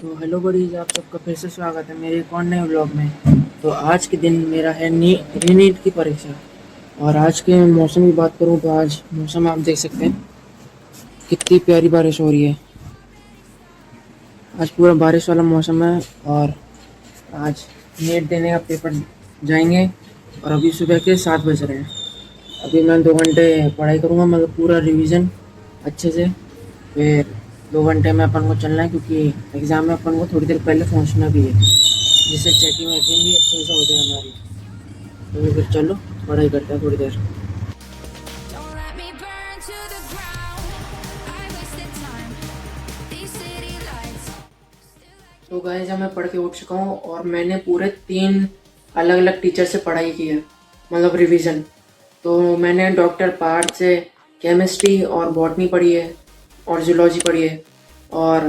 तो hello buddies, आप सबका फिर से स्वागत है मेरे एक और नए व्लॉग में। तो आज के दिन मेरा है रीनीट की परीक्षा। और आज के मौसम की बात करूँ तो आज मौसम आप देख सकते हैं कितनी प्यारी बारिश हो रही है। आज पूरा बारिश वाला मौसम है। और आज नीट देने का पेपर जाएंगे। और अभी सुबह के 7 बज रहे हैं। अभी मैं 2 घंटे पढ़ाई करूँगा, मतलब पूरा रिवीजन अच्छे से। फिर 2 घंटे में अपन को चलना है, क्योंकि एग्ज़ाम में अपन को थोड़ी देर पहले पहुंचना भी है, जिससे चेकिंग वेकिंग भी अच्छे से हो जाए हमारी। तो फिर चलो पढ़ाई करते हैं थोड़ी देर। Don't let me burn to the ground. I wasted time. These city lights. तो गाइस, जब मैं पढ़ के उठ चुका हूँ और मैंने पूरे 3 अलग अलग टीचर से पढ़ाई की है, मतलब रिवीजन। तो मैंने डॉक्टर पार्थ से केमिस्ट्री और बॉटनी पढ़ी है और जूलॉजी पढ़ी है। और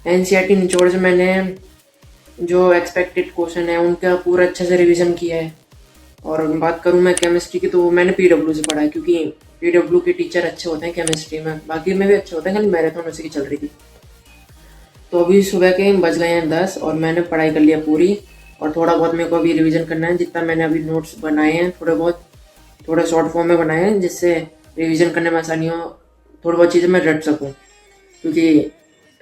एनसीईआरटी निचोड़ से मैंने जो एक्सपेक्टेड क्वेश्चन है उनका पूरा अच्छे से रिवीजन किया है। और बात करूँ मैं केमिस्ट्री की, तो मैंने पीडब्ल्यू से पढ़ा है, क्योंकि पीडब्ल्यू के टीचर अच्छे होते हैं केमिस्ट्री में, बाकी में भी अच्छे होते हैं, खाली मैराथन उसी की चल रही थी। तो अभी सुबह के बज गए हैं 10 और मैंने पढ़ाई कर लिया पूरी। और थोड़ा बहुत मेरे को अभी रिवीजन करना है, जितना मैंने अभी नोट्स बनाए हैं थोड़े शॉर्ट फॉर्म में बनाए हैं, जिससे रिवीजन करने में आसानी हो। थोड़ी बहुत चीज़ें मैं रट सकूँ, क्योंकि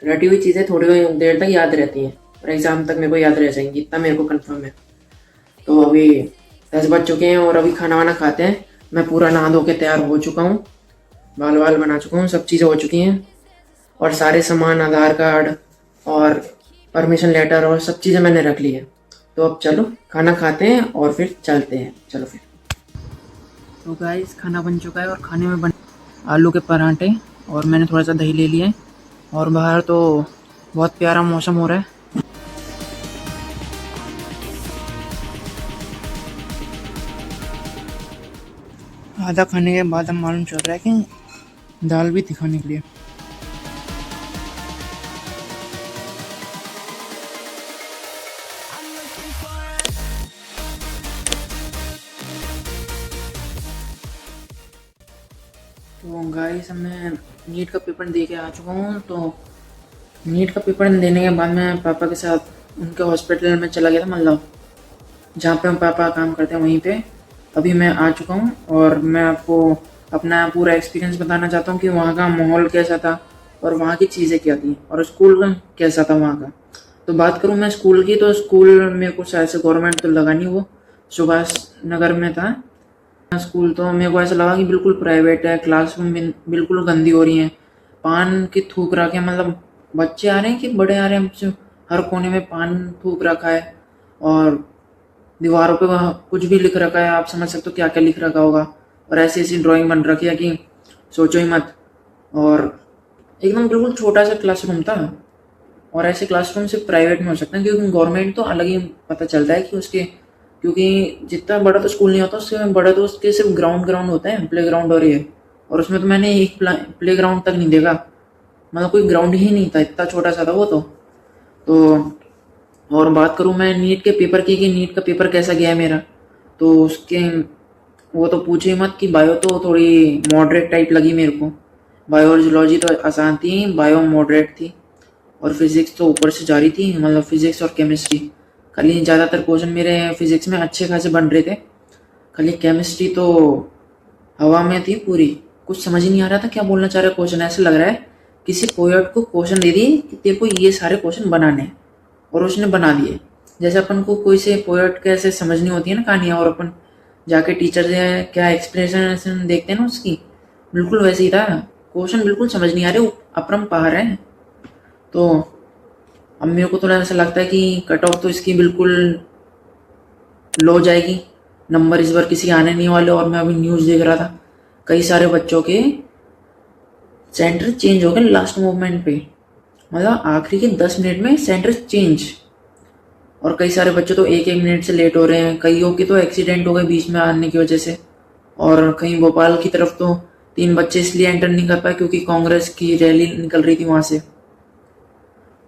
रटी हुई चीज़ें थोड़ी देर तक याद रहती हैं और एग्ज़ाम तक मेरे को याद रह जाएंगी, इतना मेरे को कंफर्म है। तो अभी 10 बज चुके हैं और अभी खाना वाना खाते हैं। मैं पूरा नहा धो के तैयार हो चुका हूँ, बाल वाल बना चुका हूँ, सब चीज़ें हो चुकी हैं। और सारे सामान, आधार कार्ड और परमिशन लेटर और सब चीज़ें मैंने रख ली है। तो अब चलो खाना खाते हैं और फिर चलते हैं। चलो फिर। तो गाइस, खाना बन चुका है और खाने में बन आलू के पराठे, और मैंने थोड़ा सा दही ले लिया है। और बाहर तो बहुत प्यारा मौसम हो रहा है। आधा खाने के बाद हम मालूम चल रहा है कि दाल भी थी खाने के लिए। I'm looking for तो गाइस, मैं नीट का पेपर दे के आ चुका हूँ। तो नीट का पेपर देने के बाद मैं पापा के साथ उनके हॉस्पिटल में चला गया था, मतलब जहाँ पे हम पापा काम करते हैं वहीं पे। अभी मैं आ चुका हूँ और मैं आपको अपना पूरा एक्सपीरियंस बताना चाहता हूँ कि वहाँ का माहौल कैसा था और वहाँ की चीज़ें क्या थी और स्कूल का कैसा था वहाँ का। तो बात करूँ मैं स्कूल की, तो स्कूल मेरे को शायद से गवर्नमेंट तो लगा नहीं, वो सुभाष नगर में था स्कूल। तो मेरे को ऐसा लगा कि बिल्कुल प्राइवेट है, क्लासरूम बिल्कुल गंदी हो रही है, पान की थूक रखे हैं, मतलब बच्चे आ रहे हैं कि बड़े आ रहे हैं, हर कोने में पान थूक रखा है। और दीवारों पे वहाँ कुछ भी लिख रखा है, आप समझ सकते हो क्या क्या लिख रखा होगा। और ऐसी ऐसी ड्राइंग बन रखी है कि सोचो ही मत। और एकदम बिल्कुल छोटा सा क्लासरूम था। और ऐसे क्लासरूम सिर्फ प्राइवेट में हो सकते हैं, क्योंकि गवर्नमेंट तो अलग ही पता चलता है कि उसके, क्योंकि जितना बड़ा तो स्कूल नहीं होता, उससे बड़ा तो उसके सिर्फ ग्राउंड ग्राउंड होता है, प्ले ग्राउंड और ये। और उसमें तो मैंने एक प्ले ग्राउंड तक नहीं देखा, मतलब कोई ग्राउंड ही नहीं था, इतना छोटा सा था वो तो। और बात करूँ मैं नीट के पेपर की कि नीट का पेपर कैसा गया है मेरा, तो उसके वो तो पूछे मत कि बायो तो थोड़ी मॉडरेट टाइप लगी मेरे को। बायो और जूलॉजी तो आसान थी, बायो मॉडरेट थी। और फिजिक्स तो ऊपर से जा रही थी, मतलब फिजिक्स और केमिस्ट्री। खाली ज़्यादातर क्वेश्चन मेरे फिजिक्स में अच्छे खासे बन रहे थे, खाली केमिस्ट्री तो हवा में थी पूरी। कुछ समझ ही नहीं आ रहा था क्या बोलना चाह रहा है क्वेश्चन। ऐसा लग रहा है किसी पोएट को क्वेश्चन दे दिए कि तेरे को ये सारे क्वेश्चन बनाने हैं, और उसने बना दिए। जैसे अपन को कोई से पोएट कैसे समझनी होती है ना कहानियाँ, और अपन जाके टीचर से क्या एक्सप्लेनेशन देखते हैं ना उसकी, बिल्कुल वैसे ही था। क्वेश्चन बिल्कुल समझ नहीं आ रहे, अपरंपार है। तो अब मेरे को थोड़ा ऐसा लगता है कि कट ऑफ तो इसकी बिल्कुल लो जाएगी, नंबर इस बार किसी आने नहीं वाले। और मैं अभी न्यूज़ देख रहा था, कई सारे बच्चों के सेंटर चेंज हो गए लास्ट मोमेंट पे, मतलब आखिरी के 10 मिनट में सेंटर चेंज। और कई सारे बच्चे तो एक एक मिनट से लेट हो रहे हैं, कईयों की तो एक्सीडेंट हो गए बीच में आने की वजह से। और कहीं भोपाल की तरफ तो 3 बच्चे इसलिए एंटर नहीं कर पाए क्योंकि कांग्रेस की रैली निकल रही थी वहाँ से।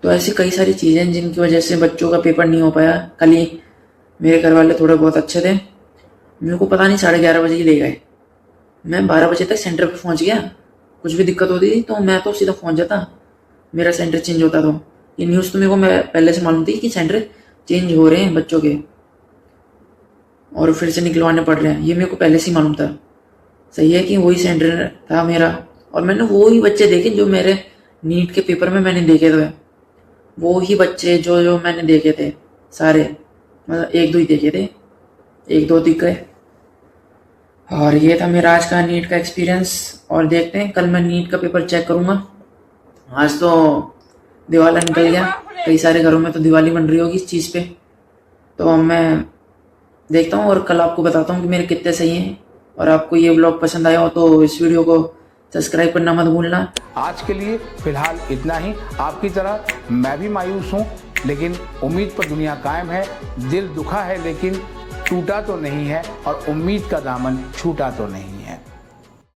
तो ऐसी कई सारी चीज़ें जिनकी वजह से बच्चों का पेपर नहीं हो पाया। कल ही मेरे घर वाले थोड़े बहुत अच्छे थे, मेरे को पता नहीं 11:30 बजे ही ले गए। मैं 12 बजे तक सेंटर पर पहुँच गया। कुछ भी दिक्कत होती थी तो मैं तो सीधा पहुँच जाता, मेरा सेंटर चेंज होता। तो ये न्यूज़ तो मेरे को पहले से मालूम थी कि सेंटर चेंज हो रहे हैं बच्चों के और फिर से निकलवाने पड़ रहे हैं, ये मेरे को पहले से ही मालूम था। सही है कि वही सेंटर था मेरा और मैंने वो ही बच्चे देखे जो मेरे नीट के पेपर में मैंने देखे थे, वो ही बच्चे जो जो मैंने देखे थे सारे, मतलब एक दो ही देखे थे, एक दो दिख गए। और ये था मेरा आज का नीट का एक्सपीरियंस। और देखते हैं कल मैं नीट का पेपर चेक करूँगा। आज तो दिवाला निकल गया, कई सारे घरों में तो दिवाली बन रही होगी इस चीज़ पे। तो अब मैं देखता हूँ और कल आपको बताता हूँ कि मेरे कितने सही हैं। और आपको ये व्लॉग पसंद आया हो तो इस वीडियो को सब्सक्राइब करना मत भूलना। आज के लिए फिलहाल इतना ही। आपकी तरह मैं भी मायूस हूँ, लेकिन उम्मीद पर दुनिया कायम है। दिल दुखा है लेकिन टूटा तो नहीं है और उम्मीद का दामन छूटा तो नहीं है।